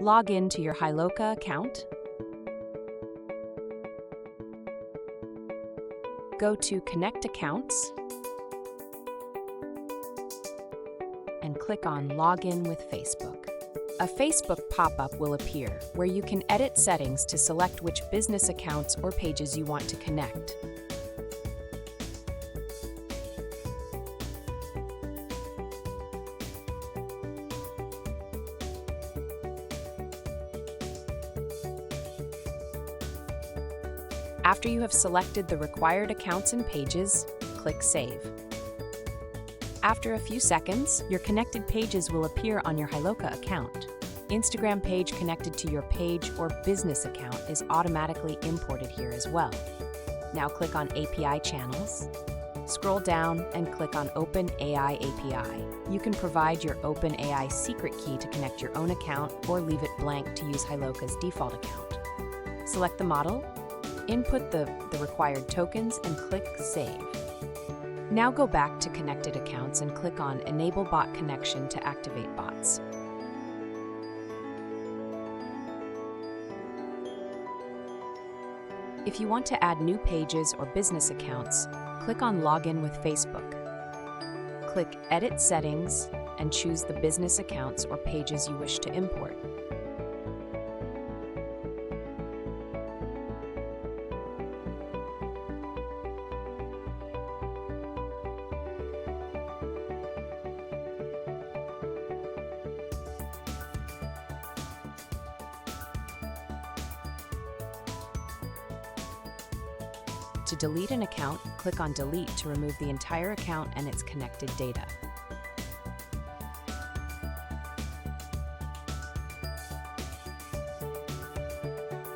Log in to your Hyloca account. Go to Connect Accounts and click on Login with Facebook. A Facebook pop-up will appear where you can edit settings to select which business accounts or pages you want to connect. After you have selected the required accounts and pages, click Save. After a few seconds, your connected pages will appear on your Hyloca account. Instagram page connected to your page or business account is automatically imported here as well. Now click on API Channels. Scroll down and click on Open AI API. You can provide your OpenAI secret key to connect your own account or leave it blank to use Hyloca's default account. Select the model, input the required tokens, and click Save. Now go back to connected accounts and click on Enable Bot Connection to activate bots. If you want to add new pages or business accounts, click on Login with Facebook. Click Edit Settings and choose the business accounts or pages you wish to import. To delete an account, click on Delete to remove the entire account and its connected data.